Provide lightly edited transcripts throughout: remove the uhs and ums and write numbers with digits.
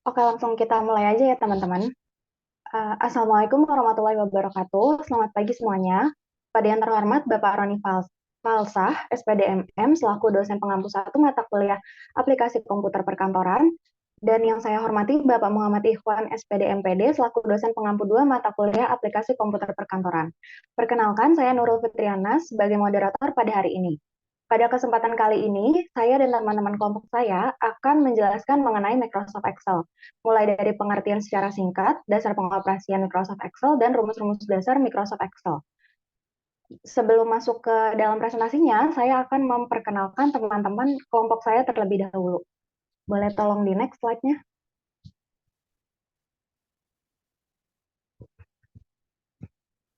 Oke, langsung kita mulai aja ya teman-teman. Assalamualaikum warahmatullahi wabarakatuh. Selamat pagi semuanya. Pada yang terhormat Bapak Roni Falsah, SPDMM, selaku dosen pengampu 1 mata kuliah aplikasi komputer perkantoran. Dan yang saya hormati Bapak Muhammad Ikhwan, SPDMPD, selaku dosen pengampu 2 mata kuliah aplikasi komputer perkantoran. Perkenalkan, saya Nurul Fitriana sebagai moderator pada hari ini. Pada kesempatan kali ini, saya dan teman-teman kelompok saya akan menjelaskan mengenai Microsoft Excel, mulai dari pengertian secara singkat, dasar pengoperasian Microsoft Excel, dan rumus-rumus dasar Microsoft Excel. Sebelum masuk ke dalam presentasinya, saya akan memperkenalkan teman-teman kelompok saya terlebih dahulu. Boleh tolong di next slide-nya?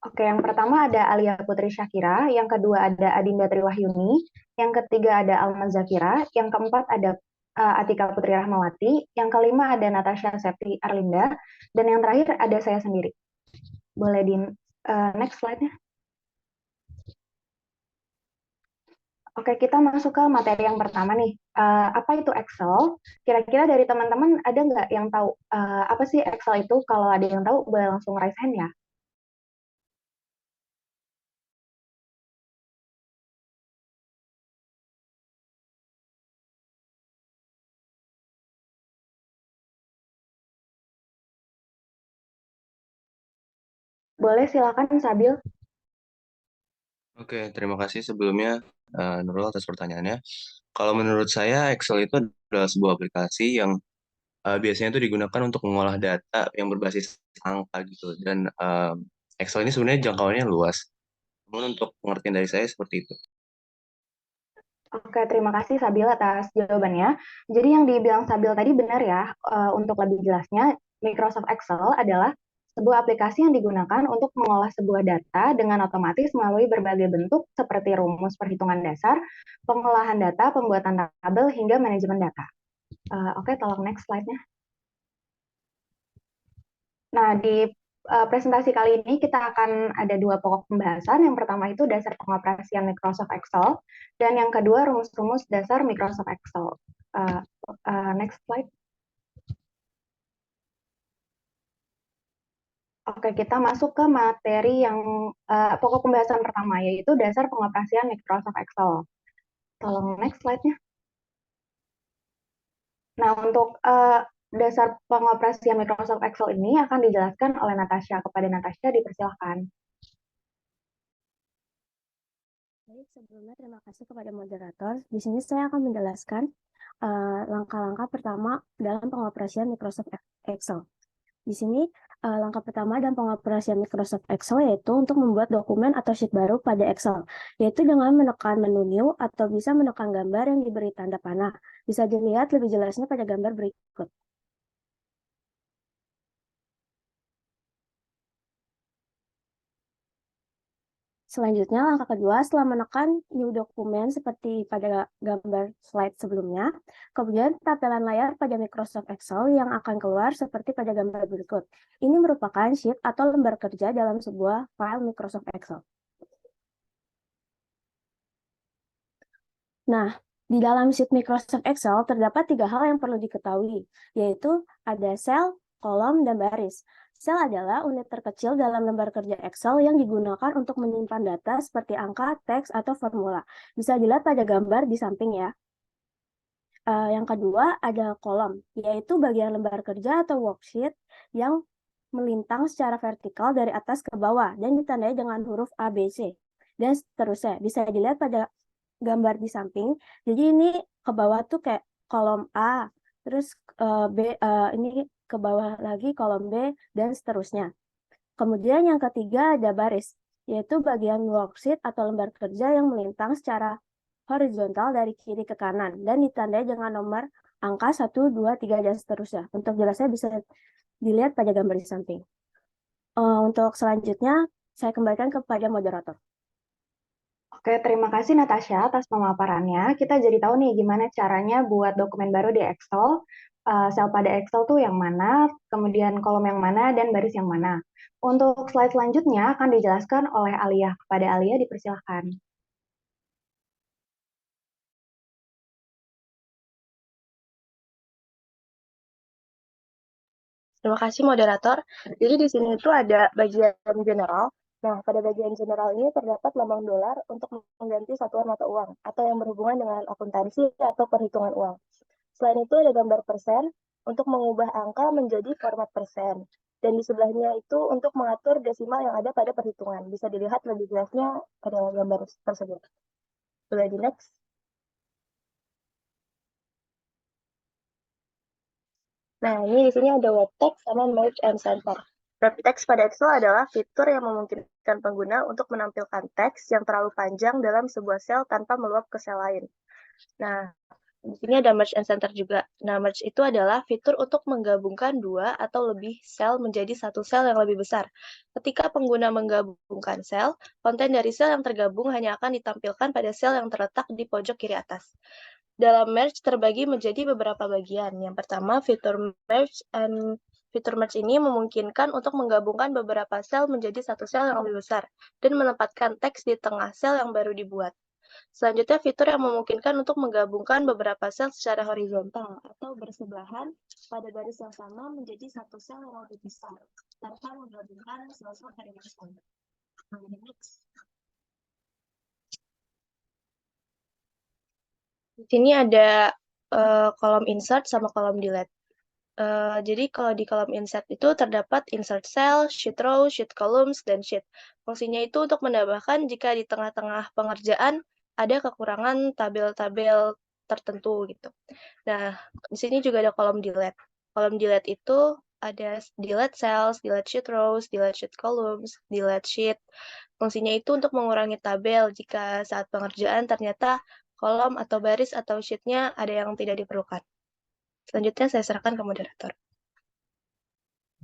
Oke, yang pertama ada Alia Putri Syakira, yang kedua ada Adinda Triwahyuni, yang ketiga ada Alma Zakira, yang keempat ada Atika Putri Rahmawati, yang kelima ada Natasha Septi Arlinda, dan yang terakhir ada saya sendiri. Boleh di next slide-nya? Oke, kita masuk ke materi yang pertama nih. Apa itu Excel? Kira-kira dari teman-teman ada nggak yang tahu apa sih Excel itu? Kalau ada yang tahu, boleh langsung raise hand ya. Boleh silakan Sabil. Oke, terima kasih sebelumnya Nurul atas pertanyaannya. Kalau menurut saya Excel itu adalah sebuah aplikasi yang biasanya itu digunakan untuk mengolah data yang berbasis angka gitu. Dan Excel ini sebenarnya jangkauannya luas. Namun untuk pengertian dari saya seperti itu. Oke, terima kasih Sabil atas jawabannya. Jadi yang dibilang Sabil tadi benar ya. Untuk lebih jelasnya, Microsoft Excel adalah sebuah aplikasi yang digunakan untuk mengolah sebuah data dengan otomatis melalui berbagai bentuk seperti rumus perhitungan dasar, pengolahan data, pembuatan tabel, hingga manajemen data. Oke, tolong next slide-nya. Nah, di presentasi kali ini kita akan ada dua pokok pembahasan. Yang pertama itu dasar pengoperasian Microsoft Excel, dan yang kedua rumus-rumus dasar Microsoft Excel. Uh, Next slide. Oke, kita masuk ke materi yang pokok pembahasan pertama, yaitu dasar pengoperasian Microsoft Excel. Tolong next slide-nya. Nah, untuk dasar pengoperasian Microsoft Excel ini akan dijelaskan oleh Natasha. Kepada Natasha, dipersilahkan. Baik, sebelumnya terima kasih kepada moderator. Di sini saya akan menjelaskan langkah-langkah pertama dalam pengoperasian Microsoft Excel. Di sini langkah pertama dalam pengoperasian Microsoft Excel yaitu untuk membuat dokumen atau sheet baru pada Excel, yaitu dengan menekan menu New atau bisa menekan gambar yang diberi tanda panah. Bisa dilihat lebih jelasnya pada gambar berikut. Selanjutnya, langkah kedua setelah menekan new dokumen seperti pada gambar slide sebelumnya, kemudian tampilan layar pada Microsoft Excel yang akan keluar seperti pada gambar berikut. Ini merupakan sheet atau lembar kerja dalam sebuah file Microsoft Excel. Nah, di dalam sheet Microsoft Excel terdapat 3 hal yang perlu diketahui, yaitu ada sel, kolom, dan baris. Sel adalah unit terkecil dalam lembar kerja Excel yang digunakan untuk menyimpan data seperti angka, teks, atau formula. Bisa dilihat pada gambar di samping ya. Yang kedua ada kolom, yaitu bagian lembar kerja atau worksheet yang melintang secara vertikal dari atas ke bawah dan ditandai dengan huruf A, B, C, dan seterusnya. Bisa dilihat pada gambar di samping. Jadi ini ke bawah tuh kayak kolom A, terus B, ini ke bawah lagi kolom B, dan seterusnya. Kemudian yang ketiga ada baris, yaitu bagian worksheet atau lembar kerja yang melintang secara horizontal dari kiri ke kanan dan ditandai dengan nomor angka 1, 2, 3, dan seterusnya. Untuk jelasnya bisa dilihat pada gambar di samping. Untuk selanjutnya, saya kembalikan kepada moderator. Oke, terima kasih Natasha atas pemaparannya. Kita jadi tahu nih gimana caranya buat dokumen baru di Excel. Sel pada Excel tuh yang mana, kemudian kolom yang mana, dan baris yang mana. Untuk slide selanjutnya akan dijelaskan oleh Alia. Kepada Alia, dipersilahkan. Terima kasih moderator. Jadi di sini itu ada bagian general. Nah, pada bagian general ini terdapat lambang dolar untuk mengganti satuan mata uang atau yang berhubungan dengan akuntansi atau perhitungan uang. Selain itu ada gambar persen untuk mengubah angka menjadi format persen. Dan di sebelahnya itu untuk mengatur desimal yang ada pada perhitungan. Bisa dilihat lebih jelasnya pada gambar tersebut. Boleh di next. Nah, ini di sini ada web text sama merge and center. Web text pada Excel adalah fitur yang memungkinkan pengguna untuk menampilkan teks yang terlalu panjang dalam sebuah sel tanpa meluap ke sel lain. Nah, di sini ada merge and center juga. Nah, merge itu adalah fitur untuk menggabungkan dua atau lebih sel menjadi satu sel yang lebih besar. Ketika pengguna menggabungkan sel, konten dari sel yang tergabung hanya akan ditampilkan pada sel yang terletak di pojok kiri atas. Dalam merge terbagi menjadi beberapa bagian. Yang pertama, fitur merge ini memungkinkan untuk menggabungkan beberapa sel menjadi satu sel yang lebih besar dan menempatkan teks di tengah sel yang baru dibuat. Selanjutnya, fitur yang memungkinkan untuk menggabungkan beberapa sel secara horizontal atau bersebelahan pada garis yang sama menjadi satu sel yang lebih besar, tanpa menggabungkan sel-sel pada garis yang sama. Di sini ada kolom insert sama kolom delete. Jadi kalau di kolom insert itu terdapat insert cell, sheet row, sheet columns, dan sheet. Fungsinya itu untuk menambahkan jika di tengah-tengah pengerjaan ada kekurangan tabel-tabel tertentu gitu. Nah, di sini juga ada kolom delete. Kolom delete itu ada delete cells, delete sheet rows, delete sheet columns, delete sheet. Fungsinya itu untuk mengurangi tabel jika saat pengerjaan ternyata kolom atau baris atau sheet-nya ada yang tidak diperlukan. Selanjutnya saya serahkan ke moderator.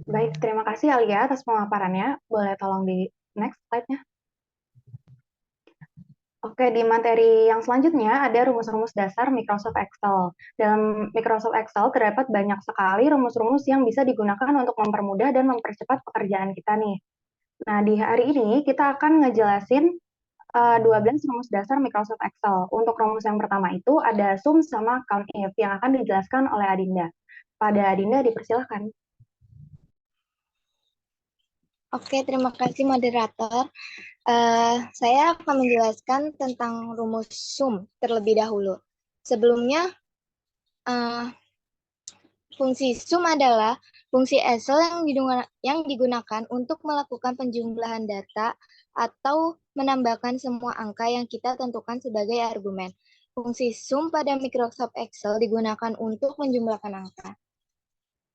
Baik, terima kasih Alia atas pemaparannya. Boleh tolong di next slide-nya. Oke, di materi yang selanjutnya ada rumus-rumus dasar Microsoft Excel. Dalam Microsoft Excel terdapat banyak sekali rumus-rumus yang bisa digunakan untuk mempermudah dan mempercepat pekerjaan kita nih. Nah, di hari ini kita akan ngejelasin 12 rumus dasar Microsoft Excel. Untuk rumus yang pertama itu ada sum sama count if yang akan dijelaskan oleh Adinda. Pada Adinda dipersilahkan. Oke, terima kasih moderator. Saya akan menjelaskan tentang rumus sum terlebih dahulu. Sebelumnya, fungsi sum adalah fungsi Excel yang digunakan untuk melakukan penjumlahan data atau menambahkan semua angka yang kita tentukan sebagai argumen. Fungsi sum pada Microsoft Excel digunakan untuk menjumlahkan angka.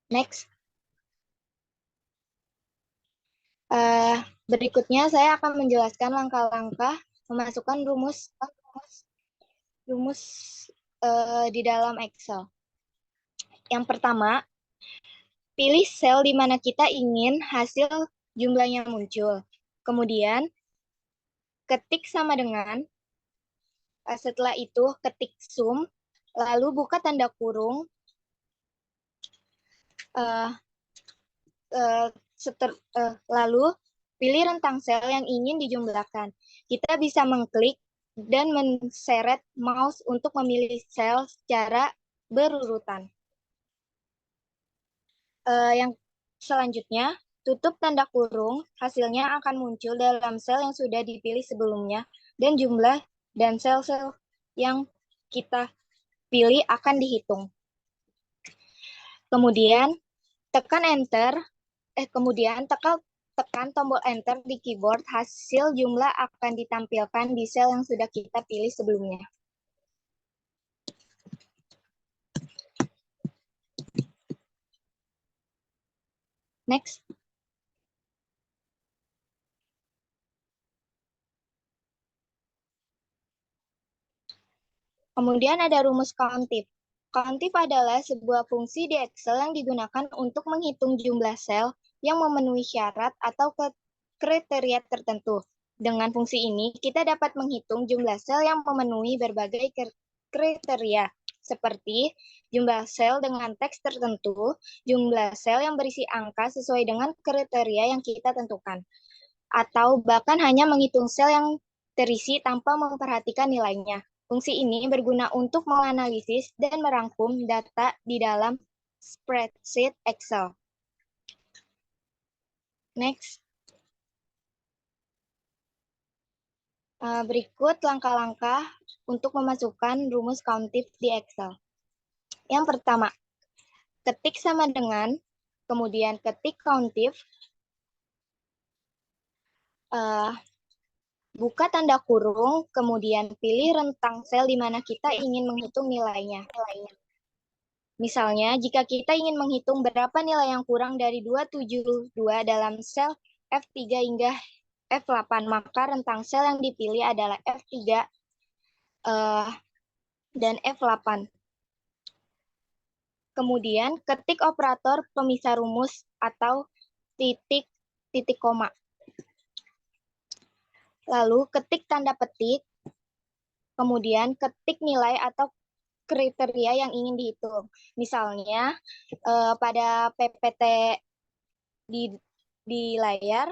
Next. Berikutnya saya akan menjelaskan langkah-langkah memasukkan rumus di dalam Excel. Yang pertama, pilih sel di mana kita ingin hasil jumlahnya muncul. Kemudian, ketik sama dengan, setelah itu ketik sum, lalu buka tanda kurung, lalu pilih rentang sel yang ingin dijumlahkan. Kita bisa mengklik dan menseret mouse untuk memilih sel secara berurutan. Yang selanjutnya, tutup tanda kurung, hasilnya akan muncul dalam sel yang sudah dipilih sebelumnya, dan jumlah dan sel-sel yang kita pilih akan dihitung. Kemudian, tekan Enter, tekan tombol Enter di keyboard, hasil jumlah akan ditampilkan di sel yang sudah kita pilih sebelumnya. Next. Kemudian ada rumus countif. Countif adalah sebuah fungsi di Excel yang digunakan untuk menghitung jumlah sel yang memenuhi syarat atau kriteria tertentu. Dengan fungsi ini, kita dapat menghitung jumlah sel yang memenuhi berbagai kriteria, seperti jumlah sel dengan teks tertentu, jumlah sel yang berisi angka sesuai dengan kriteria yang kita tentukan, atau bahkan hanya menghitung sel yang terisi tanpa memperhatikan nilainya. Fungsi ini berguna untuk menganalisis dan merangkum data di dalam spreadsheet Excel. Next. Berikut langkah-langkah untuk memasukkan rumus countif di Excel. Yang pertama, ketik sama dengan, kemudian ketik countif, buka tanda kurung, kemudian pilih rentang sel di mana kita ingin menghitung nilainya. Misalnya, jika kita ingin menghitung berapa nilai yang kurang dari 272 dalam sel F3 hingga F8, maka rentang sel yang dipilih adalah F3 dan F8. Kemudian, ketik operator pemisah rumus atau titik koma. Lalu, ketik tanda petik, kemudian ketik nilai atau kriteria yang ingin dihitung. Misalnya, pada PPT di layar,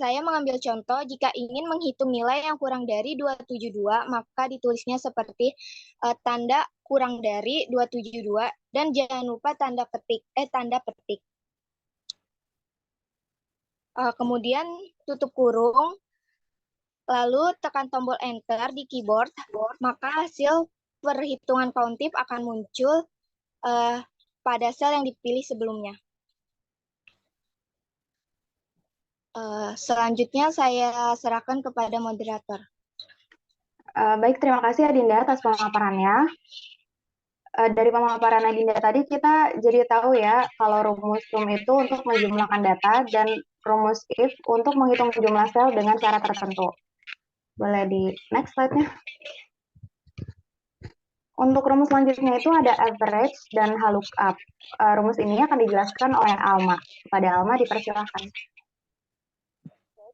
saya mengambil contoh, jika ingin menghitung nilai yang kurang dari 272, maka ditulisnya seperti tanda kurang dari 272, dan jangan lupa tanda petik. Kemudian tutup kurung, lalu tekan tombol Enter di keyboard, maka hasil perhitungan countif akan muncul pada sel yang dipilih sebelumnya. Selanjutnya saya serahkan kepada moderator. Baik, terima kasih Adinda atas pemaparannya. Dari pemaparan Adinda tadi kita jadi tahu ya kalau rumus sum itu untuk menjumlahkan data dan rumus if untuk menghitung jumlah sel dengan cara tertentu. Boleh di next slide-nya. Untuk rumus selanjutnya itu ada average dan lookup. Rumus ini akan dijelaskan oleh Alma. Kepada Alma dipersilahkan.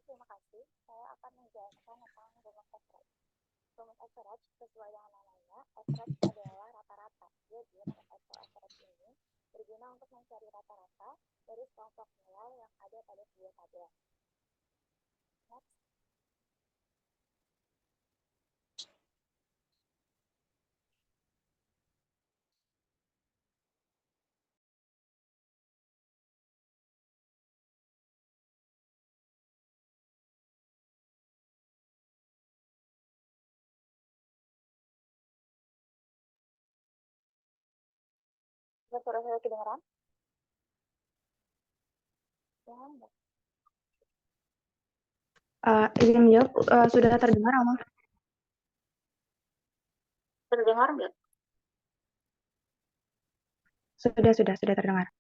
Terima kasih. Saya akan menjelaskan tentang rumus average. Rumus average sesuai dengan namanya, average adalah rata-rata. Jadi, rumus average ini berguna untuk mencari rata-rata dari kelompok nilai yang ada pada sebuah tabel. Next. Suara saya kedengaran? Izin menjawab, sudah terdengar, Alma? Terdengar nggak? Sudah terdengar.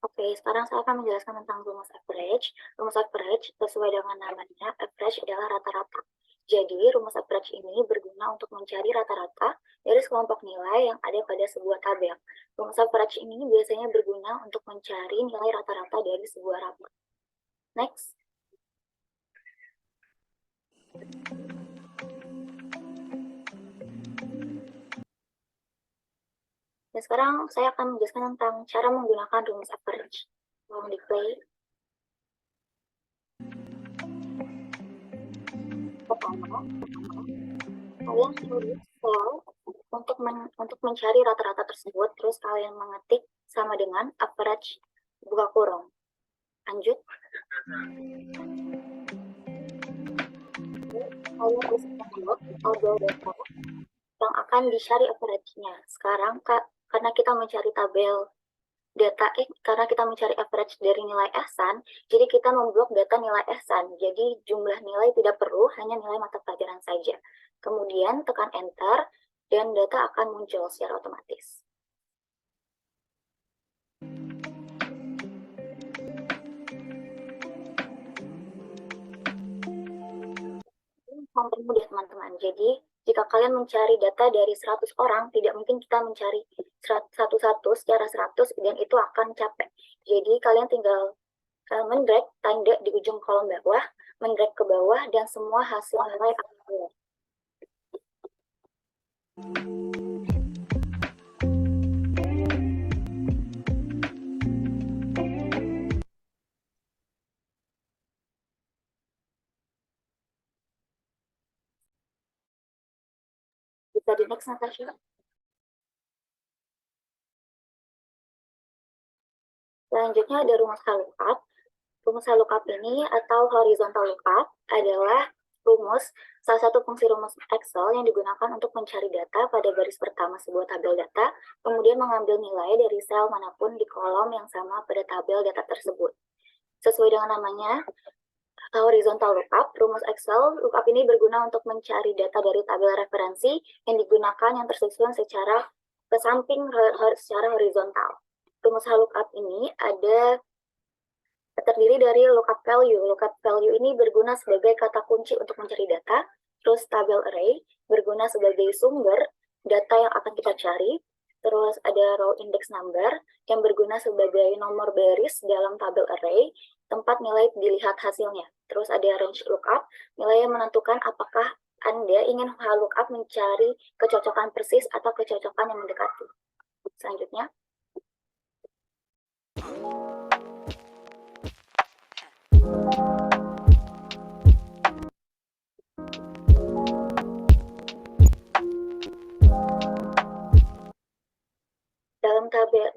Oke, sekarang saya akan menjelaskan tentang rumus average. Rumus average sesuai dengan namanya, average adalah rata-rata. Jadi, rumus average ini berguna untuk mencari rata-rata dari sekelompok nilai yang ada pada sebuah tabel. Rumus average ini biasanya berguna untuk mencari nilai rata-rata dari sebuah rapor. Next. Dan sekarang saya akan menjelaskan tentang cara menggunakan rumus average. Tolong di-play. Pertama, kalian tulis sel untuk mencari rata-rata tersebut, terus kalian mengetik sama dengan average buka kurung. Lanjut. Kalian bisa membuat tabel data yang akan dicari average-nya. Sekarang karena kita mencari tabel data karena kita mencari average dari nilai S-an, jadi kita memblok data nilai S-an. Jadi jumlah nilai tidak perlu, hanya nilai mata pelajaran saja. Kemudian tekan enter dan data akan muncul secara otomatis. Sangat mudah teman-teman. Jadi jika kalian mencari data dari 100 orang, tidak mungkin kita mencari satu-satu secara 100 dan itu akan capek. Jadi kalian tinggal mendrag tanda di ujung kolom bawah, mendrag ke bawah, dan semua hasil nilai akan keluar. Bisa di next, Natasha. Selanjutnya ada rumus VLOOKUP. Rumus VLOOKUP ini atau horizontal lookup adalah salah satu fungsi rumus Excel yang digunakan untuk mencari data pada baris pertama sebuah tabel data, kemudian mengambil nilai dari sel manapun di kolom yang sama pada tabel data tersebut. Sesuai dengan namanya, horizontal lookup, rumus Excel lookup ini berguna untuk mencari data dari tabel referensi yang digunakan yang tersusun secara ke samping secara horizontal. Rumus lookup ini terdiri dari lookup value. Lookup value ini berguna sebagai kata kunci untuk mencari data. Terus tabel array berguna sebagai sumber data yang akan kita cari. Terus ada row index number yang berguna sebagai nomor baris dalam tabel array, tempat nilai dilihat hasilnya. Terus ada range lookup, nilai yang menentukan apakah Anda ingin lookup mencari kecocokan persis atau kecocokan yang mendekati. Selanjutnya.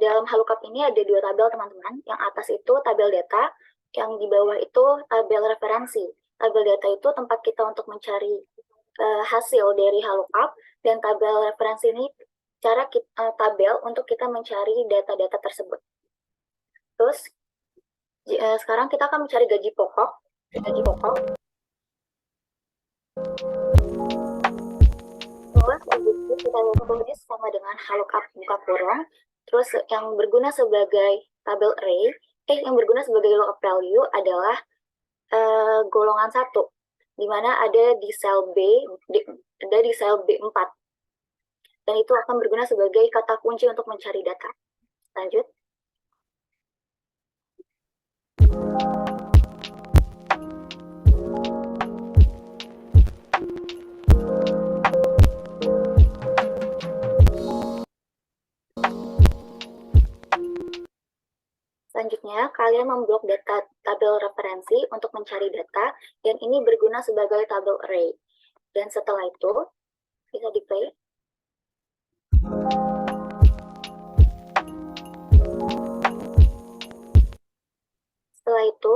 Dalam lookup ini ada dua tabel, teman-teman. Yang atas itu tabel data, yang di bawah itu tabel referensi. Tabel data itu tempat kita untuk mencari hasil dari lookup, dan tabel referensi ini tabel untuk kita mencari data-data tersebut. Terus sekarang kita akan mencari gaji pokok. Terus objektif kita tulis sama dengan lookup buka kurung. Terus yang berguna sebagai tabel array, yang berguna sebagai lookup value adalah golongan 1, di mana ada di sel B4. Dan itu akan berguna sebagai kata kunci untuk mencari data. Lanjut. Selanjutnya, kalian memblok data tabel referensi untuk mencari data, dan ini berguna sebagai tabel array. Dan setelah itu, bisa di-play. Setelah itu,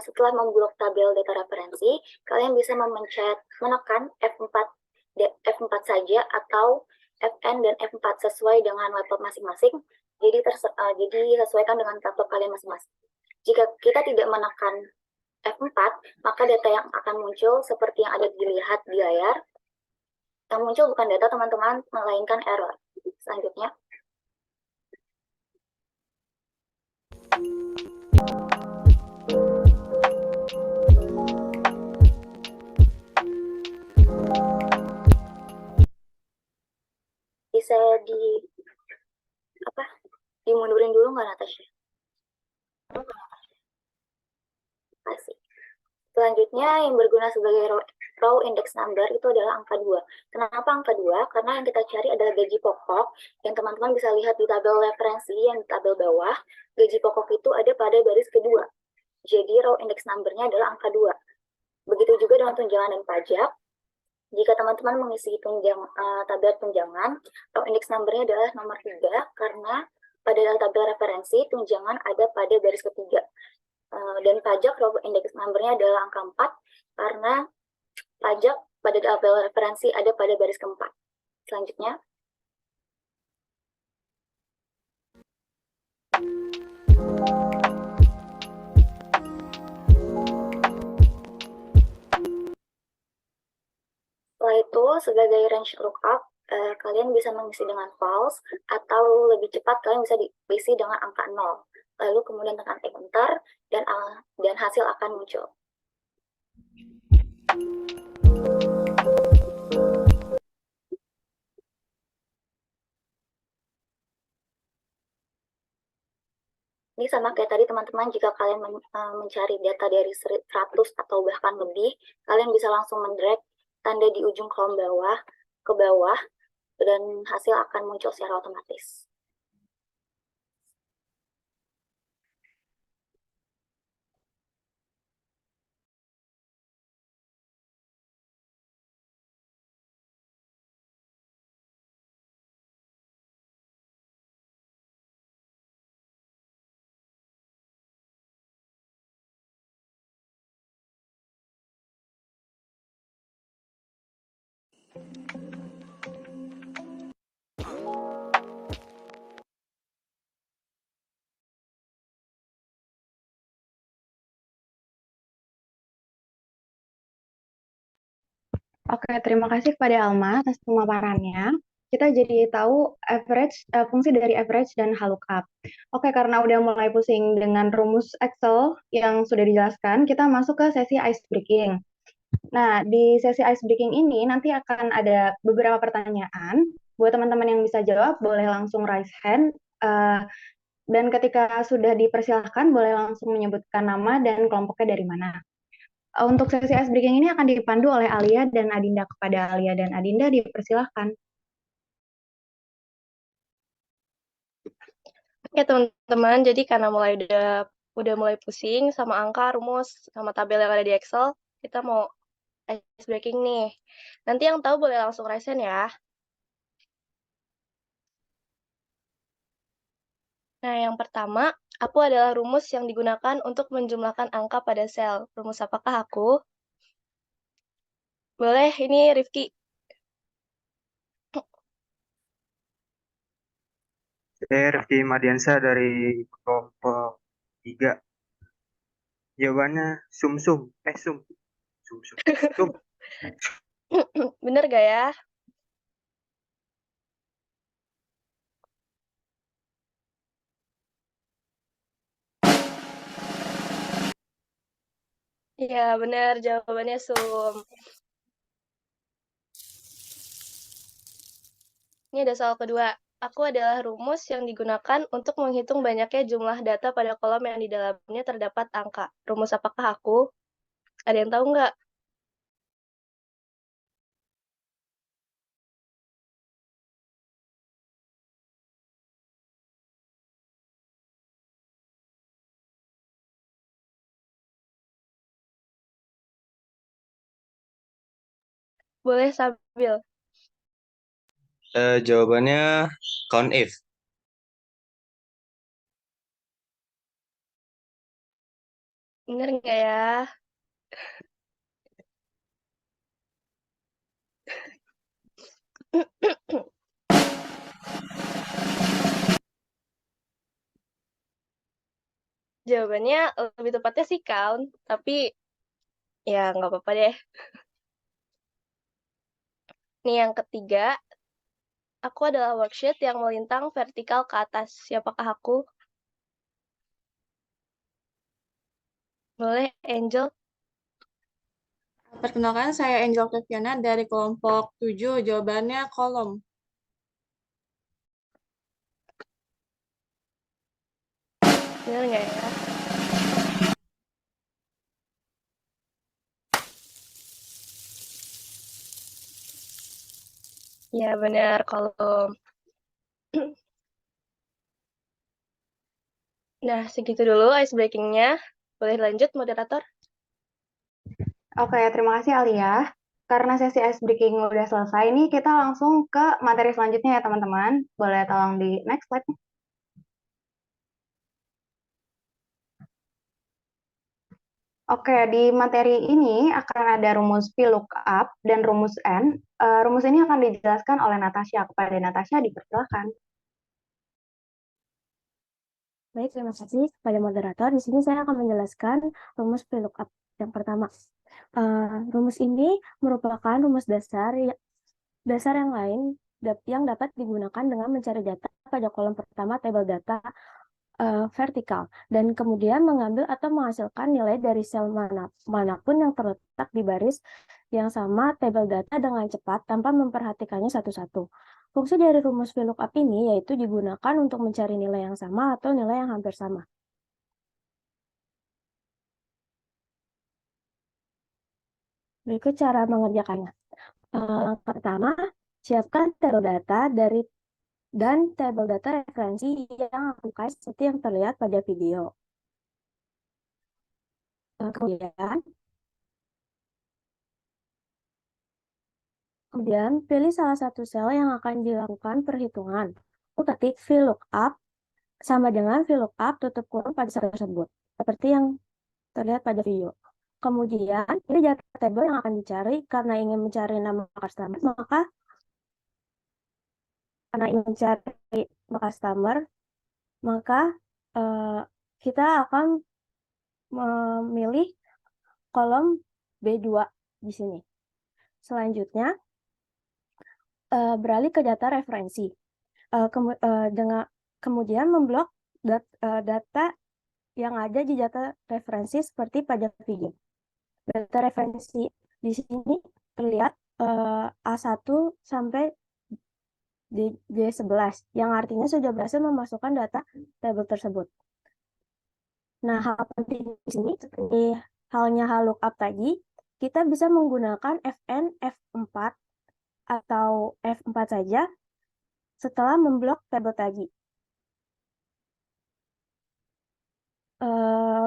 setelah memblok tabel data referensi, kalian bisa menekan F4 saja atau Fn dan F4 sesuai dengan laptop masing-masing. Jadi sesuaikan dengan laptop kalian masing-masing. Jika kita tidak menekan F4, maka data yang akan muncul seperti yang ada dilihat di layar. Yang muncul bukan data, teman-teman, melainkan error. Selanjutnya. Bisa dimundurin dulu nggak, Natasha? Kasih. Selanjutnya yang berguna sebagai row index number itu adalah angka 2. Kenapa angka 2? Karena yang kita cari adalah gaji pokok, yang teman-teman bisa lihat di tabel referensi yang di tabel bawah. Gaji pokok itu ada pada baris kedua. Jadi row index number-nya adalah angka 2. Begitu juga dengan tunjangan dan pajak. Jika teman-teman mengisi tabel tunjangan, row index number-nya adalah nomor 3, karena pada tabel referensi tunjangan ada pada baris ketiga. Dan pajak row index number-nya adalah angka 4, karena pajak pada tabel referensi ada pada baris keempat. Selanjutnya. Setelah itu, sebagai range lookup, kalian bisa mengisi dengan false, atau lebih cepat kalian bisa diisi dengan angka 0. Lalu kemudian tekan enter, dan hasil akan muncul. Ini sama kayak tadi, teman-teman, jika kalian mencari data dari 100 atau bahkan lebih, kalian bisa langsung mendrag tanda di ujung kolom bawah ke bawah, dan hasil akan muncul secara otomatis. Oke, terima kasih kepada Alma atas pemaparannya. Kita jadi tahu fungsi dari average dan lookup. Oke, karena udah mulai pusing dengan rumus Excel yang sudah dijelaskan, kita masuk ke sesi ice breaking. Nah, di sesi ice breaking ini nanti akan ada beberapa pertanyaan. Buat teman-teman yang bisa jawab, boleh langsung raise hand. Dan ketika sudah dipersilahkan, boleh langsung menyebutkan nama dan kelompoknya dari mana. Untuk sesi ice breaking ini akan dipandu oleh Alia dan Adinda. Kepada Alia dan Adinda dipersilahkan. Oke teman-teman, jadi karena udah mulai pusing sama angka, rumus, sama tabel yang ada di Excel, kita mau ice breaking nih. Nanti yang tahu boleh langsung raise hand ya. Nah, yang pertama, aku adalah rumus yang digunakan untuk menjumlahkan angka pada sel. Rumus apakah aku? Boleh, ini Rifki. Saya Rifki Madiansa dari kelompok 3. Jawabannya sum-sum. Sum. Sum-sum. Sum. Bener gak ya? Iya, bener. Jawabannya sum. Ini ada soal kedua. Aku adalah rumus yang digunakan untuk menghitung banyaknya jumlah data pada kolom yang di dalamnya terdapat angka. Rumus apakah aku? Ada yang tahu nggak? Boleh sambil. Jawabannya count if. Bener nggak ya? Jawabannya lebih tepatnya sih count, tapi ya nggak apa-apa deh. Nih yang ketiga, aku adalah worksheet yang melintang vertikal ke atas. Siapakah aku? Boleh, Angel? Perkenalkan, saya Angel Keviana dari kelompok 7. Jawabannya kolom. Bener nggak ya? Ya, bener. Kolom. Nah, segitu dulu ice breaking-nya. Boleh lanjut, moderator? Oke, terima kasih Alia. Karena sesi ice breaking udah selesai, nih kita langsung ke materi selanjutnya ya teman-teman. Boleh tolong di next slide. Oke, di materi ini akan ada rumus VLOOKUP dan rumus N. Rumus ini akan dijelaskan oleh Natasha. Kepada Natasha, dipersilakan. Baik, terima kasih kepada moderator. Di sini saya akan menjelaskan rumus VLOOKUP yang pertama. Rumus ini merupakan rumus dasar yang lain yang dapat digunakan dengan mencari data pada kolom pertama tabel data vertikal dan kemudian mengambil atau menghasilkan nilai dari sel manapun yang terletak di baris yang sama tabel data dengan cepat tanpa memperhatikannya satu-satu. Fungsi dari rumus VLOOKUP ini yaitu digunakan untuk mencari nilai yang sama atau nilai yang hampir sama. Berikut cara mengerjakannya. Pertama, siapkan tabel data dan tabel data referensi yang aplikasi seperti yang terlihat pada video. Kemudian pilih salah satu sel yang akan dilakukan perhitungan. Ketik VLOOKUP sama dengan VLOOKUP tutup kurung pada sel tersebut, seperti yang terlihat pada video. Kemudian pilih data tabel yang akan dicari karena ingin mencari nama customer, maka kita akan memilih kolom B2 di sini. Selanjutnya, beralih ke data referensi. Kemudian memblok data yang ada di data referensi seperti pada video. Data referensi di sini terlihat A1 sampai D11, yang artinya sudah berhasil memasukkan data tabel tersebut. Nah, hal penting di sini seperti halnya hal lookup tadi, kita bisa menggunakan Fn F4 atau F4 saja setelah memblok tabel tadi.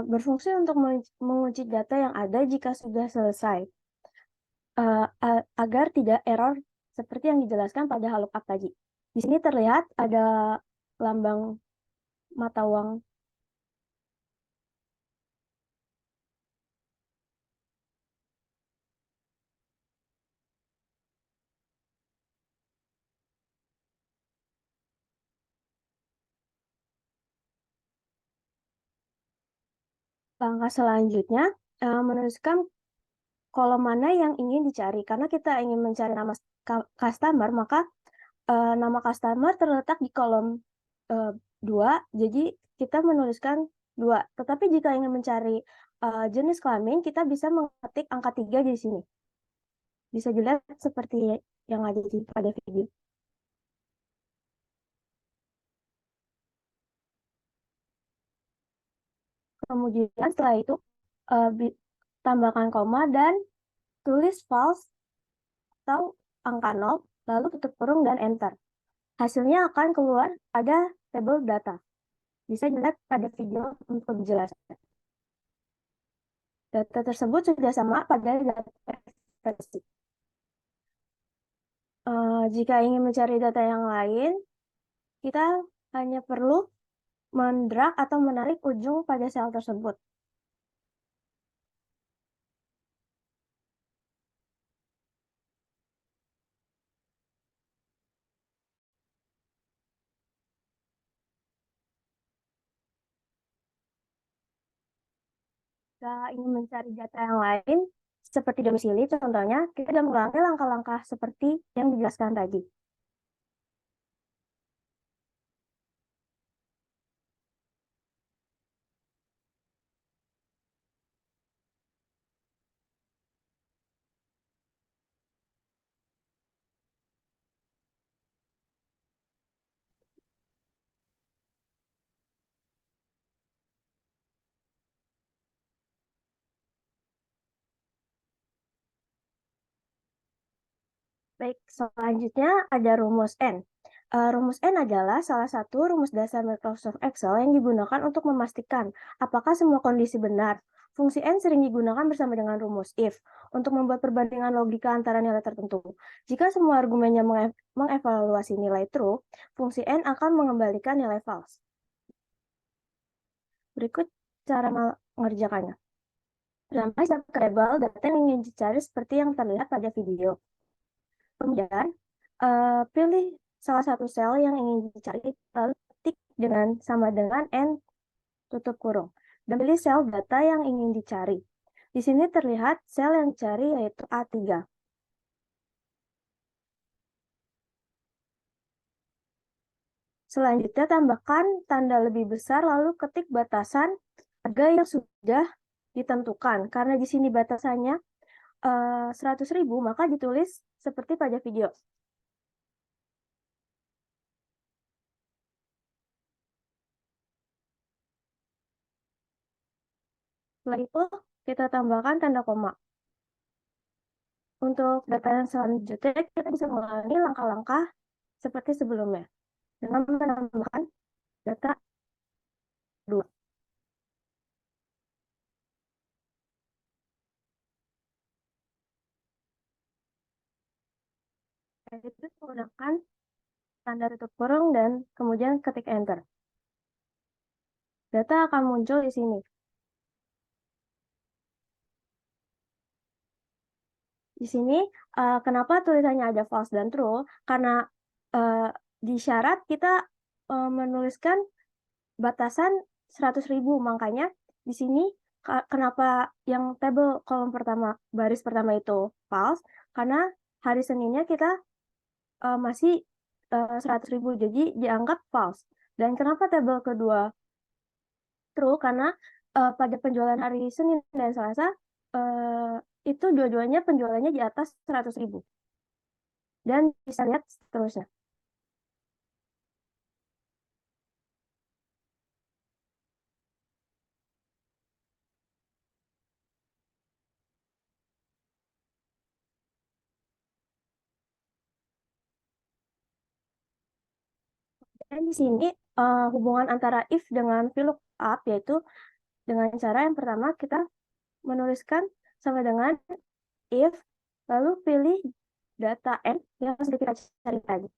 Berfungsi untuk mengunci data yang ada jika sudah selesai, agar tidak error seperti yang dijelaskan pada hal lookup tadi. Di sini terlihat ada lambang mata uang Langkah selanjutnya, menuliskan kolom mana yang ingin dicari. Karena kita ingin mencari nama customer, maka nama customer terletak di kolom 2, jadi kita menuliskan 2. Tetapi jika ingin mencari jenis kelamin, kita bisa mengetik angka 3 di sini. Bisa dilihat seperti yang ada pada video. Kemudian setelah itu tambahkan koma dan tulis false atau angka 0, lalu tutup kurung dan enter. Hasilnya akan keluar ada tabel data. Bisa dilihat pada video untuk lebih jelas. Data tersebut sudah sama pada data referensi. Jika ingin mencari data yang lain, kita hanya perlu mendrag atau menarik ujung pada sel tersebut. Jika ingin mencari data yang lain, seperti domisili, contohnya, kita sudah mengulangi langkah-langkah seperti yang dijelaskan tadi. Baik, selanjutnya ada rumus N. Rumus N adalah salah satu rumus dasar Microsoft Excel yang digunakan untuk memastikan apakah semua kondisi benar. Fungsi N sering digunakan bersama dengan rumus if untuk membuat perbandingan logika antara nilai tertentu. Jika semua argumennya mengevaluasi nilai true, fungsi N akan mengembalikan nilai false. Berikut cara mengerjakannya. Pertama, variabel data yang ingin dicari seperti yang terlihat pada video. Kemudian, pilih salah satu sel yang ingin dicari, lalu ketik sama dengan N tutup kurung. Dan pilih sel data yang ingin dicari. Di sini terlihat sel yang dicari yaitu A3. Selanjutnya, tambahkan tanda lebih besar, lalu ketik batasan harga yang sudah ditentukan. Karena di sini batasannya 100.000, maka ditulis seperti pada video. Setelah itu, kita tambahkan tanda koma. Untuk data yang selanjutnya, kita bisa mengulangi langkah-langkah seperti sebelumnya, dengan menambahkan data 2. Itu menggunakan tanda tutup kurung dan kemudian ketik enter. Data akan muncul di sini. Di sini, kenapa tulisannya ada false dan true? Karena di syarat kita menuliskan batasan 100.000, makanya di sini Kenapa yang tabel kolom pertama, baris pertama itu false? Karena hari Seninnya kita masih 100.000, jadi dianggap false. Dan kenapa tabel kedua true? Karena pada penjualan hari Senin dan Selasa itu dua-duanya penjualannya di atas 100.000. Dan bisa lihat seterusnya. Dan di sini hubungan antara if dengan VLOOKUP, yaitu dengan cara yang pertama kita menuliskan sama dengan if, lalu pilih data N yang sudah kita cari tadi.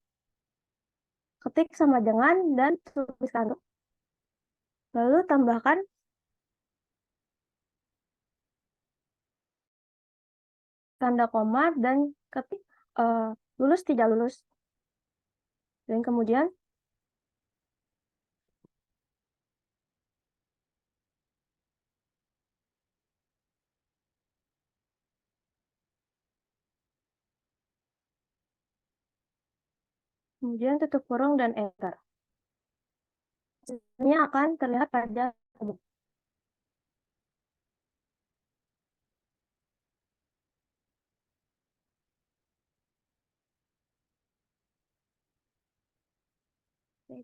Ketik sama dengan dan tuliskan. Lalu tambahkan tanda koma dan ketik lulus tidak lulus. Dan kemudian tutup kurung dan enter. Hasilnya akan terlihat pada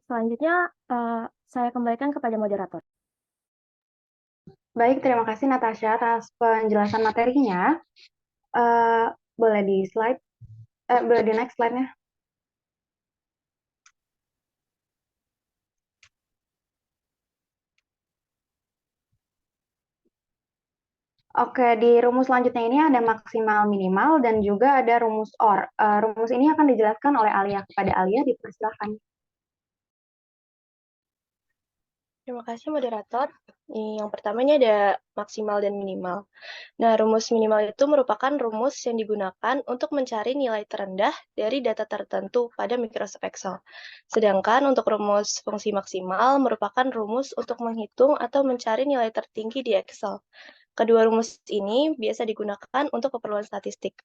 selanjutnya saya kembalikan kepada moderator. Baik, terima kasih Natasha atas penjelasan materinya. Boleh di slide, boleh di next slide-nya. Oke, di rumus selanjutnya ini ada maksimal minimal dan juga ada rumus OR. Rumus ini akan dijelaskan oleh Alia. Kepada Alia, dipersilakan. Terima kasih moderator. Yang pertama ini ada maksimal dan minimal. Nah, rumus minimal itu merupakan rumus yang digunakan untuk mencari nilai terendah dari data tertentu pada Microsoft Excel. Sedangkan untuk rumus fungsi maksimal merupakan rumus untuk menghitung atau mencari nilai tertinggi di Excel. Kedua rumus ini biasa digunakan untuk keperluan statistik.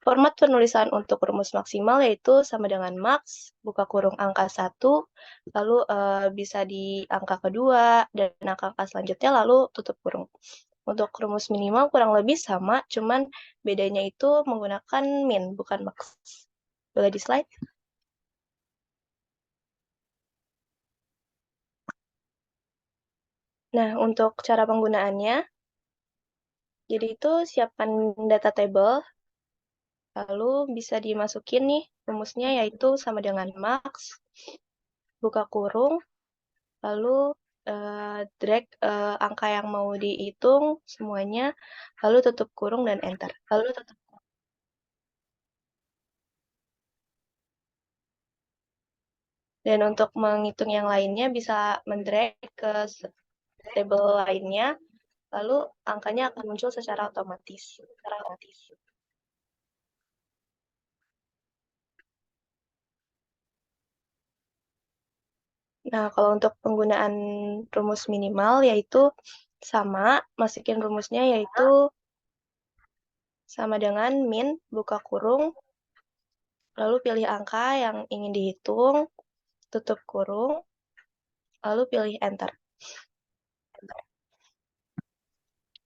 Format penulisan untuk rumus maksimal yaitu sama dengan max, buka kurung angka 1, lalu bisa di angka kedua, dan angka selanjutnya lalu tutup kurung. Untuk rumus minimal kurang lebih sama, cuman bedanya itu menggunakan min, bukan max. Boleh di slide? Nah, untuk cara penggunaannya, jadi itu siapkan data table, lalu bisa dimasukin nih rumusnya yaitu sama dengan max, buka kurung, lalu drag angka yang mau dihitung semuanya, lalu tutup kurung dan enter. Dan untuk menghitung yang lainnya bisa mendrag ke table lainnya, lalu angkanya akan muncul secara otomatis. Nah, kalau untuk penggunaan rumus minimal yaitu sama, masukin rumusnya yaitu sama dengan min, buka kurung, lalu pilih angka yang ingin dihitung, tutup kurung, lalu pilih enter.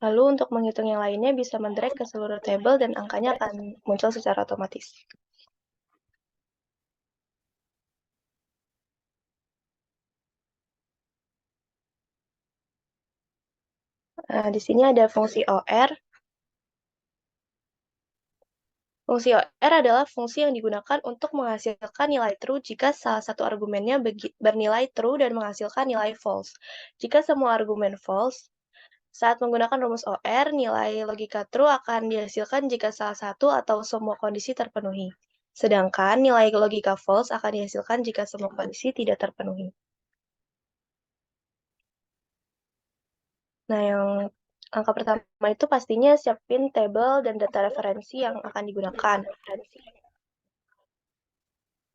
Lalu untuk menghitung yang lainnya bisa mendrag ke seluruh table dan angkanya akan muncul secara otomatis. Nah, di sini ada fungsi OR. Fungsi OR adalah fungsi yang digunakan untuk menghasilkan nilai true jika salah satu argumennya bernilai true dan menghasilkan nilai false. Jika semua argumen false, saat menggunakan rumus OR, nilai logika true akan dihasilkan jika salah satu atau semua kondisi terpenuhi. Sedangkan nilai logika false akan dihasilkan jika semua kondisi tidak terpenuhi. Nah, yang angka pertama itu pastinya siapin table dan data referensi yang akan digunakan.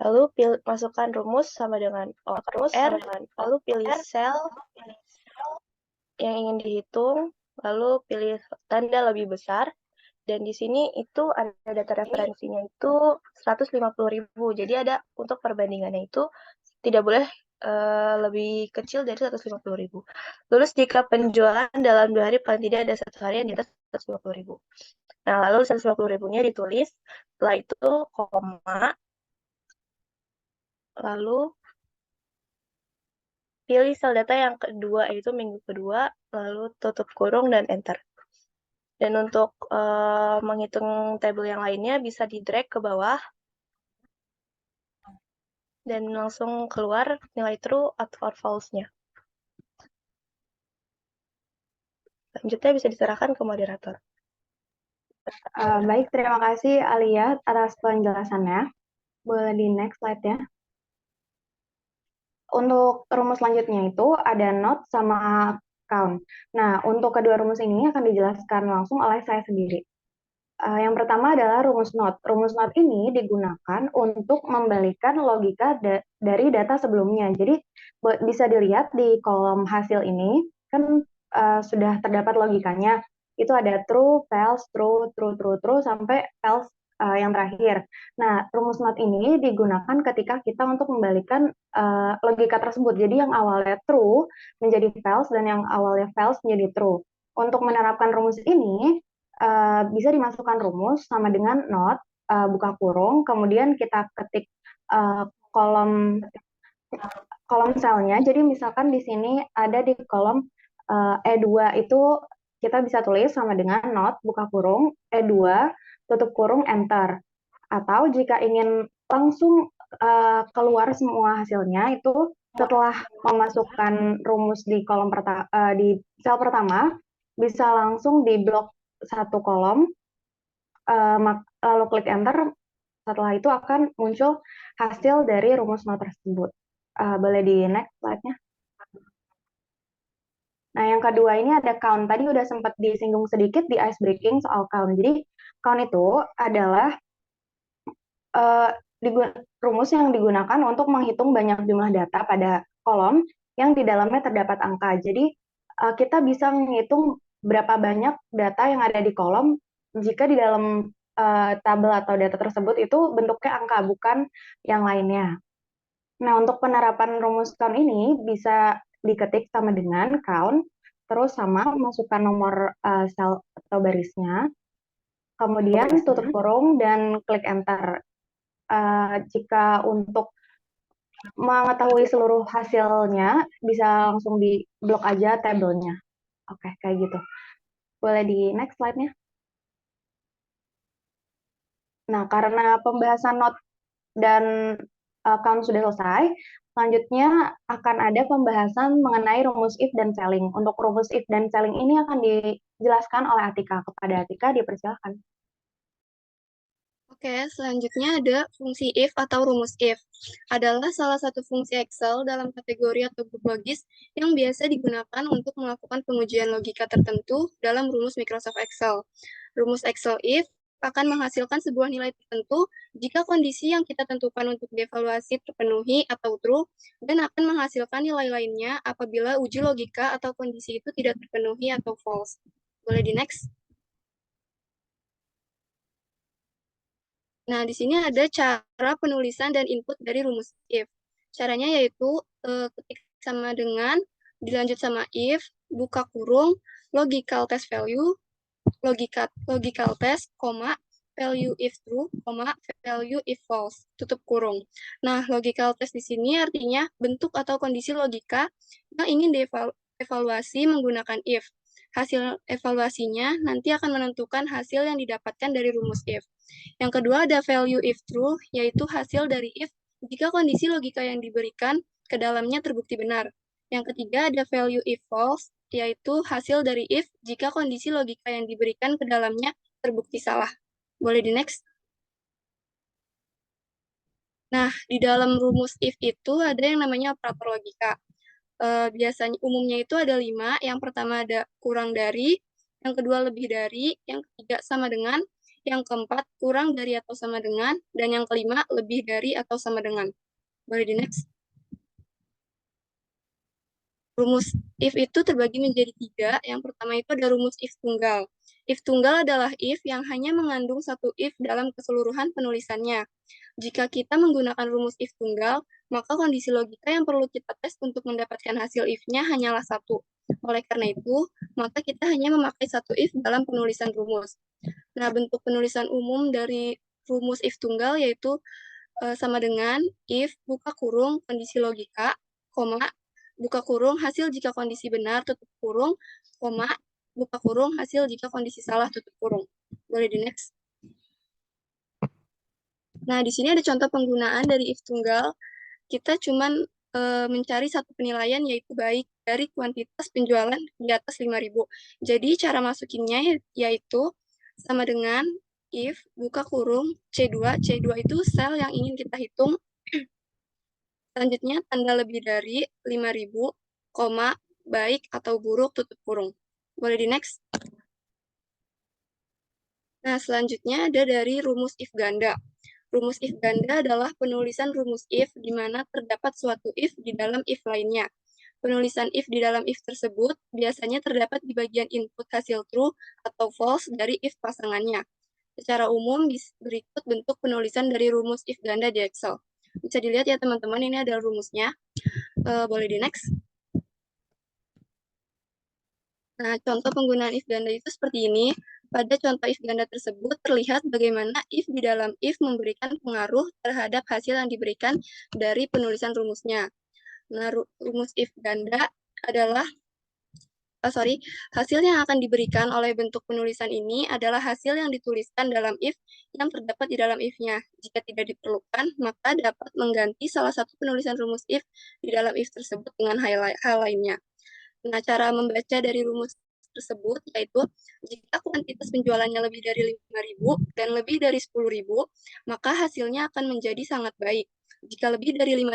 Lalu masukkan rumus sama dengan OR, lalu pilih sel yang ingin dihitung, lalu pilih tanda lebih besar, dan di sini itu ada data referensinya itu 150.000. Jadi ada untuk perbandingannya itu tidak boleh lebih kecil dari 150.000. Lulus jika penjualan dalam 2 hari paling tidak ada 1 hari yang di atas 150.000. Nah, lalu 150.000-nya ditulis, setelah itu koma, lalu pilih sel data yang kedua, yaitu minggu kedua, lalu tutup kurung dan enter. Dan untuk menghitung tabel yang lainnya bisa di-drag ke bawah dan langsung keluar nilai true atau false-nya. Selanjutnya bisa diserahkan ke moderator. Baik, terima kasih Alia atas penjelasannya. Boleh di next slide ya. Untuk rumus selanjutnya itu ada not sama count. Nah, untuk kedua rumus ini akan dijelaskan langsung oleh saya sendiri. Yang pertama adalah rumus not. Rumus not ini digunakan untuk membalikan logika dari data sebelumnya. Jadi bisa dilihat di kolom hasil ini kan sudah terdapat logikanya. Itu ada true, false, true, true, true, true sampai false yang terakhir. Nah, rumus not ini digunakan ketika kita untuk membalikan logika tersebut. Jadi yang awalnya true menjadi false dan yang awalnya false menjadi true. Untuk menerapkan rumus ini bisa dimasukkan rumus sama dengan not buka kurung, kemudian kita ketik kolom selnya. Jadi misalkan di sini ada di kolom E2 itu kita bisa tulis sama dengan not buka kurung E2 tutup kurung enter. Atau jika ingin langsung keluar semua hasilnya itu setelah memasukkan rumus di kolom di sel pertama bisa langsung di blok satu kolom, lalu klik enter. Setelah itu akan muncul hasil dari rumus not tersebut. Boleh di next slide-nya. Nah, yang kedua ini ada count. Tadi udah sempat disinggung sedikit di ice breaking soal count. Jadi, count itu adalah rumus yang digunakan untuk menghitung banyak jumlah data pada kolom yang di dalamnya terdapat angka. Jadi, kita bisa menghitung berapa banyak data yang ada di kolom jika di dalam tabel atau data tersebut itu bentuknya angka, bukan yang lainnya. Nah, untuk penerapan rumus count ini bisa diketik sama dengan count, terus sama masukkan nomor sel atau barisnya, kemudian tutup kurung dan klik enter. Jika untuk mengetahui seluruh hasilnya, bisa langsung di blok aja tabelnya. Oke, kayak gitu. Boleh di next slide-nya. Nah, karena pembahasan not dan count sudah selesai, selanjutnya akan ada pembahasan mengenai rumus if dan selling. Untuk rumus if dan selling ini akan dijelaskan oleh Atika. Kepada Atika, dipersilakan. Oke, selanjutnya ada fungsi if atau rumus if. Adalah salah satu fungsi Excel dalam kategori atau grup logis yang biasa digunakan untuk melakukan pengujian logika tertentu dalam rumus Microsoft Excel. Rumus Excel if akan menghasilkan sebuah nilai tertentu jika kondisi yang kita tentukan untuk dievaluasi terpenuhi atau true, dan akan menghasilkan nilai lainnya apabila uji logika atau kondisi itu tidak terpenuhi atau false. Boleh di next? Nah, di sini ada cara penulisan dan input dari rumus if. Caranya yaitu ketik sama dengan, dilanjut sama if, buka kurung, logical test value, logical test, value if true, value if false, tutup kurung. Nah, logical test di sini artinya bentuk atau kondisi logika yang ingin dievaluasi menggunakan if. Hasil evaluasinya nanti akan menentukan hasil yang didapatkan dari rumus if. Yang kedua ada value if true, yaitu hasil dari if jika kondisi logika yang diberikan ke dalamnya terbukti benar. Yang ketiga ada value if false, yaitu hasil dari if jika kondisi logika yang diberikan ke dalamnya terbukti salah. Boleh di next? Nah, di dalam rumus if itu ada yang namanya operator logika. Biasanya umumnya itu ada 5. Yang pertama ada kurang dari, yang kedua lebih dari, yang ketiga sama dengan, yang keempat kurang dari atau sama dengan, dan yang kelima lebih dari atau sama dengan. Boleh di next? Rumus if itu terbagi menjadi 3. Yang pertama itu ada rumus if tunggal. If tunggal adalah if yang hanya mengandung satu if dalam keseluruhan penulisannya. Jika kita menggunakan rumus if tunggal, maka kondisi logika yang perlu kita tes untuk mendapatkan hasil if-nya hanyalah satu. Oleh karena itu, maka kita hanya memakai satu if dalam penulisan rumus. Nah, bentuk penulisan umum dari rumus if tunggal yaitu sama dengan if buka kurung kondisi logika, koma, buka kurung hasil jika kondisi benar, tutup kurung, koma, buka kurung hasil jika kondisi salah, tutup kurung. Boleh di next. Nah, di sini ada contoh penggunaan dari if tunggal. Kita cuman mencari satu penilaian yaitu baik dari kuantitas penjualan di atas 5.000. Jadi cara masukinnya yaitu sama dengan if buka kurung C2. C2 itu sel yang ingin kita hitung. Selanjutnya tanda lebih dari 5.000, koma, baik atau buruk, tutup kurung. Boleh di next. Nah, selanjutnya ada dari rumus if ganda. Rumus if ganda adalah penulisan rumus if di mana terdapat suatu if di dalam if lainnya. Penulisan if di dalam if tersebut biasanya terdapat di bagian input hasil true atau false dari if pasangannya. Secara umum, berikut bentuk penulisan dari rumus if ganda di Excel. Bisa dilihat ya teman-teman, ini ada rumusnya. Boleh di next. Nah, contoh penggunaan if ganda itu seperti ini. Pada contoh if ganda tersebut terlihat bagaimana if di dalam if memberikan pengaruh terhadap hasil yang diberikan dari penulisan rumusnya. Nah, rumus if ganda adalah hasil yang akan diberikan oleh bentuk penulisan ini adalah hasil yang dituliskan dalam if yang terdapat di dalam if-nya. Jika tidak diperlukan, maka dapat mengganti salah satu penulisan rumus if di dalam if tersebut dengan hal lainnya. Nah, cara membaca dari rumus tersebut yaitu jika kuantitas penjualannya lebih dari 5.000 dan lebih dari 10.000, maka hasilnya akan menjadi sangat baik. Jika lebih dari 5.000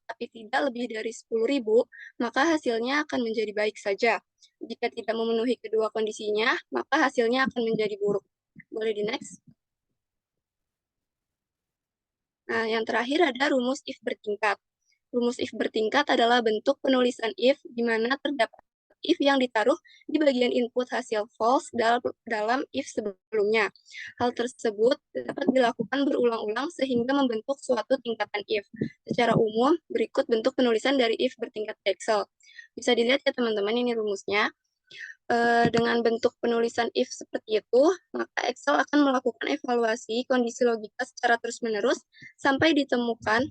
tapi tidak lebih dari 10.000, maka hasilnya akan menjadi baik saja. Jika tidak memenuhi kedua kondisinya, maka hasilnya akan menjadi buruk. Boleh di next. Nah, yang terakhir ada rumus if bertingkat. Rumus if bertingkat adalah bentuk penulisan if di mana terdapat if yang ditaruh di bagian input hasil false dalam if sebelumnya. Hal tersebut dapat dilakukan berulang-ulang sehingga membentuk suatu tingkatan if. Secara umum, berikut bentuk penulisan dari if bertingkat Excel. Bisa dilihat ya teman-teman, ini rumusnya. Dengan bentuk penulisan if seperti itu, maka Excel akan melakukan evaluasi kondisi logika secara terus-menerus sampai ditemukan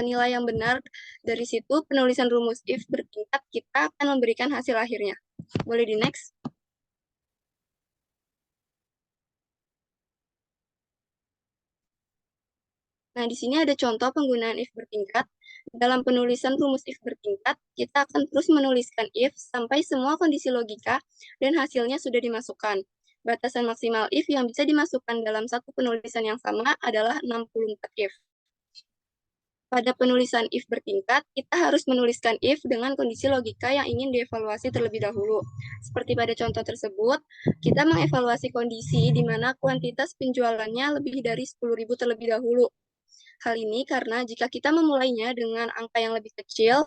nilai yang benar. Dari situ penulisan rumus if bertingkat kita akan memberikan hasil akhirnya. Boleh di next. Nah, di sini ada contoh penggunaan if bertingkat. Dalam penulisan rumus if bertingkat, kita akan terus menuliskan if sampai semua kondisi logika dan hasilnya sudah dimasukkan. Batasan maksimal if yang bisa dimasukkan dalam satu penulisan yang sama adalah 64 if. Pada penulisan if bertingkat, kita harus menuliskan if dengan kondisi logika yang ingin dievaluasi terlebih dahulu. Seperti pada contoh tersebut, kita mengevaluasi kondisi di mana kuantitas penjualannya lebih dari 10.000 terlebih dahulu. Hal ini karena jika kita memulainya dengan angka yang lebih kecil,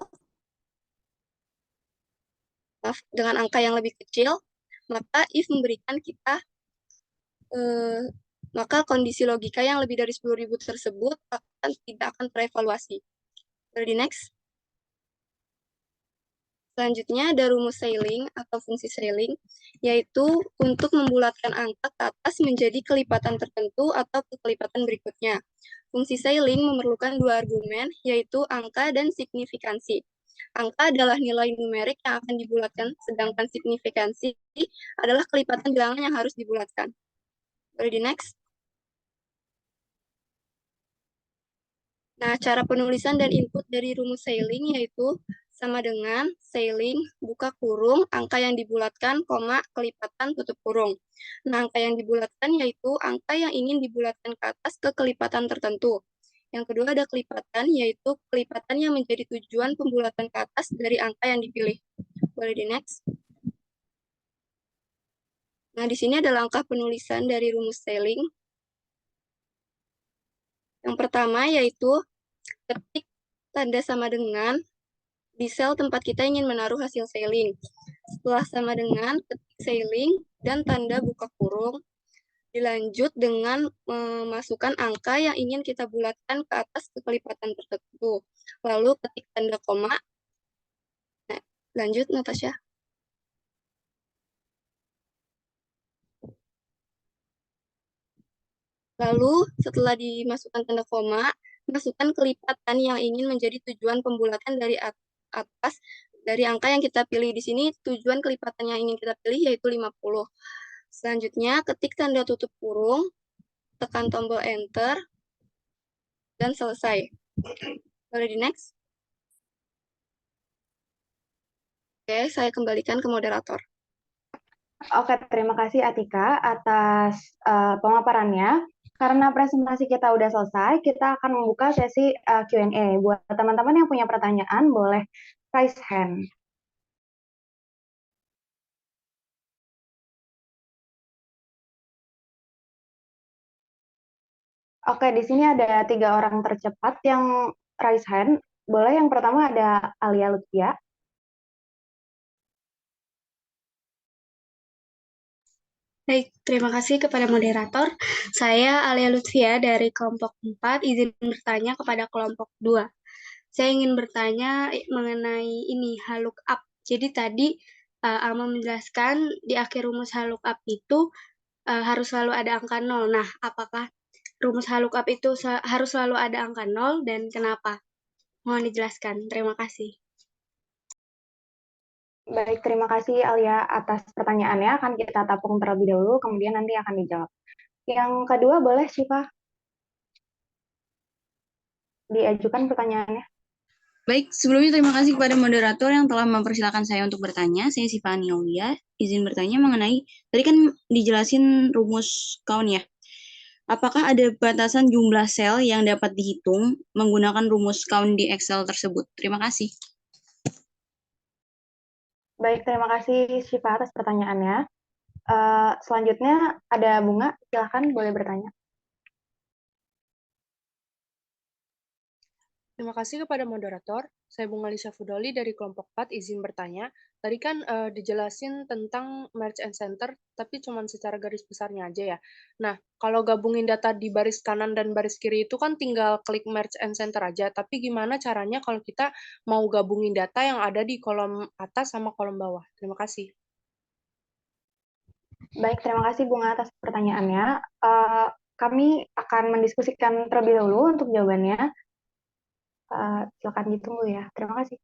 maka if memberikan kita maka kondisi logika yang lebih dari 10.000 tersebut tidak akan terevaluasi. Boleh di next. Selanjutnya ada rumus Seiling atau fungsi Seiling, yaitu untuk membulatkan angka ke atas menjadi kelipatan tertentu atau kelipatan berikutnya. Fungsi Seiling memerlukan dua argumen, yaitu angka dan signifikansi. Angka adalah nilai numerik yang akan dibulatkan, sedangkan signifikansi adalah kelipatan bilangan yang harus dibulatkan. Boleh di next. Nah, cara penulisan dan input dari rumus Seiling yaitu sama dengan Seiling, buka kurung, angka yang dibulatkan, koma, kelipatan, tutup kurung. Nah, angka yang dibulatkan yaitu angka yang ingin dibulatkan ke atas ke kelipatan tertentu. Yang kedua ada kelipatan, yaitu kelipatan yang menjadi tujuan pembulatan ke atas dari angka yang dipilih. Boleh di next. Nah, di sini ada langkah penulisan dari rumus Seiling. Yang pertama yaitu ketik tanda sama dengan di sel tempat kita ingin menaruh hasil sailing. Setelah sama dengan ketik sailing dan tanda buka kurung, dilanjut dengan memasukkan angka yang ingin kita bulatkan ke atas kekelipatan tertentu. Lalu ketik tanda koma. Nah, lanjut, Natasha. Lalu setelah dimasukkan tanda koma, masukkan kelipatan yang ingin menjadi tujuan pembulatan dari atas dari angka yang kita pilih. Di sini tujuan kelipatan yang ingin kita pilih yaitu 50. Selanjutnya, ketik tanda tutup kurung, tekan tombol enter, dan selesai. Boleh di next? Oke, saya kembalikan ke moderator. Oke, terima kasih Atika atas pemaparannya. Karena presentasi kita udah selesai, kita akan membuka sesi Q&A. Buat teman-teman yang punya pertanyaan, boleh raise hand. Oke, di sini ada 3 orang tercepat yang raise hand. Boleh yang pertama ada Alia Lutfia. Baik, terima kasih kepada moderator. Saya Alia Lutfia dari kelompok 4, izin bertanya kepada kelompok 2. Saya ingin bertanya mengenai ini, lookup. Jadi tadi Alma menjelaskan di akhir rumus lookup itu harus selalu ada angka 0. Nah, apakah rumus lookup itu harus selalu ada angka 0 dan kenapa? Mohon dijelaskan. Terima kasih. Baik, terima kasih Alia atas pertanyaannya. Akan kita tapung terlebih dahulu, kemudian nanti akan dijawab. Yang kedua, boleh Syifa diajukan pertanyaannya. Baik, sebelumnya terima kasih kepada moderator yang telah mempersilahkan saya untuk bertanya. Saya Syifa Aniolia, izin bertanya mengenai, tadi kan dijelasin rumus count ya. Apakah ada batasan jumlah sel yang dapat dihitung menggunakan rumus count di Excel tersebut? Terima kasih. Baik, terima kasih Syifa atas pertanyaannya. Selanjutnya ada Bunga, silakan boleh bertanya. Terima kasih kepada moderator. Saya Bunga Lisa Fudoli dari kelompok 4, izin bertanya. Tadi kan dijelasin tentang merge and center, tapi cuma secara garis besarnya aja ya. Nah, kalau gabungin data di baris kanan dan baris kiri itu kan tinggal klik merge and center aja. Tapi gimana caranya kalau kita mau gabungin data yang ada di kolom atas sama kolom bawah? Terima kasih. Baik, terima kasih Bunga atas pertanyaannya. Kami akan mendiskusikan terlebih dahulu untuk jawabannya. Silakan ditunggu ya. Terima kasih.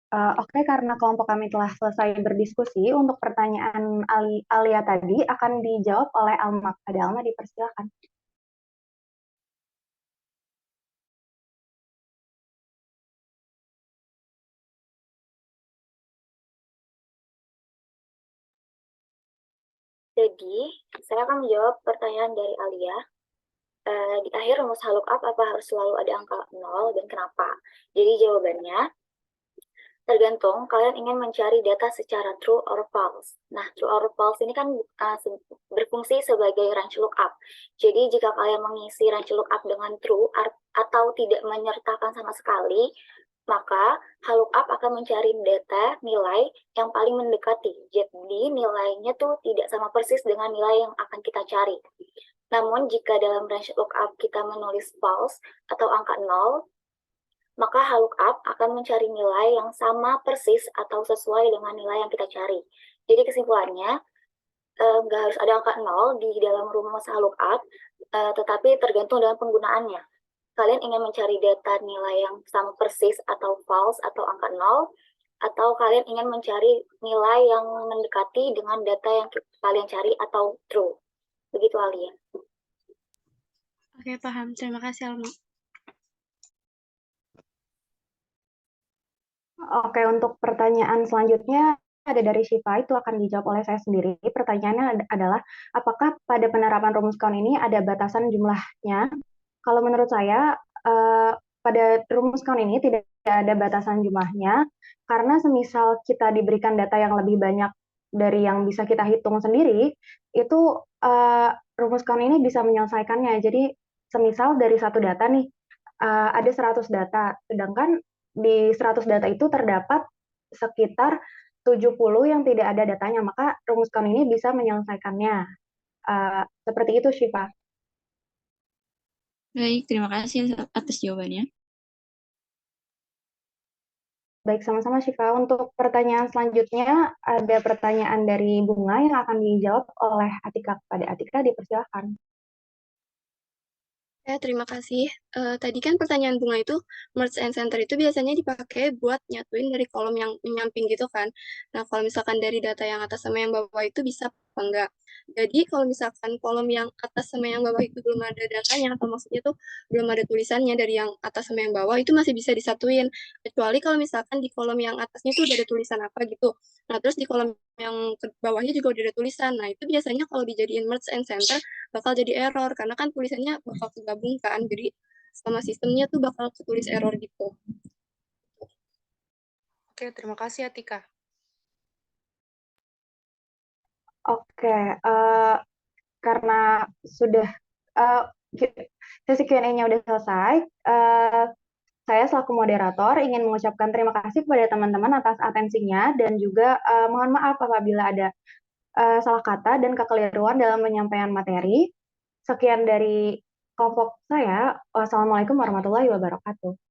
Oke, karena kelompok kami telah selesai berdiskusi, untuk pertanyaan Alia tadi akan dijawab oleh Alma. Ada Alma, dipersilakan. Jadi, saya akan menjawab pertanyaan dari Alia. Di akhir rumus lookup apa harus selalu ada angka 0 dan kenapa? Jadi jawabannya, tergantung kalian ingin mencari data secara true or false. Nah, true or false ini kan berfungsi sebagai range lookup. Jadi jika kalian mengisi range lookup dengan true atau tidak menyertakan sama sekali, maka lookup akan mencari data nilai yang paling mendekati. Jadi nilainya tuh tidak sama persis dengan nilai yang akan kita cari. Namun jika dalam range lookup kita menulis false atau angka 0, maka lookup akan mencari nilai yang sama persis atau sesuai dengan nilai yang kita cari. Jadi kesimpulannya, nggak harus ada angka 0 di dalam rumus lookup, tetapi tergantung dengan penggunaannya. Kalian ingin mencari data nilai yang sama persis atau false atau angka 0, atau kalian ingin mencari nilai yang mendekati dengan data yang kalian cari atau true. Begitu Alia. Oke, paham. Terima kasih, Alma. Oke, untuk pertanyaan selanjutnya ada dari Shiva, itu akan dijawab oleh saya sendiri. Pertanyaannya adalah, apakah pada penerapan rumus count ini ada batasan jumlahnya? Kalau menurut saya, pada rumus count ini tidak ada batasan jumlahnya, karena semisal kita diberikan data yang lebih banyak dari yang bisa kita hitung sendiri, itu rumus count ini bisa menyelesaikannya. Jadi, semisal dari satu data nih, ada 100 data, sedangkan di 100 data itu terdapat sekitar 70 yang tidak ada datanya, maka rumus count ini bisa menyelesaikannya. Seperti itu, Shiva. Baik, terima kasih atas jawabannya. Baik, sama-sama Shiva. Untuk pertanyaan selanjutnya, ada pertanyaan dari Bunga yang akan dijawab oleh Atika. Kepada Atika, dipersilakan. Terima kasih. Tadi kan pertanyaan Bunga itu, merge and center itu biasanya dipakai buat nyatuin dari kolom yang menyamping gitu kan. Nah, kalau misalkan dari data yang atas sama yang bawah itu bisa apa enggak? Jadi, kalau misalkan kolom yang atas sama yang bawah itu belum ada datanya, atau maksudnya tuh belum ada tulisannya dari yang atas sama yang bawah, itu masih bisa disatuin. Kecuali kalau misalkan di kolom yang atasnya tuh udah ada tulisan apa gitu. Nah, terus di kolom yang ke bawahnya juga udah ada tulisan. Nah, itu biasanya kalau dijadiin merge and center, bakal jadi error karena kan tulisannya bakal kegabung kan, jadi sama sistemnya tuh bakal ketulis error gitu. Oke, terima kasih Atika. Oke, karena sudah sesi Q&A-nya udah selesai, saya selaku moderator ingin mengucapkan terima kasih kepada teman-teman atas atensinya dan juga mohon maaf apabila ada salah kata dan kekeliruan dalam penyampaian materi. Sekian dari kelompok saya. Wassalamualaikum warahmatullahi wabarakatuh.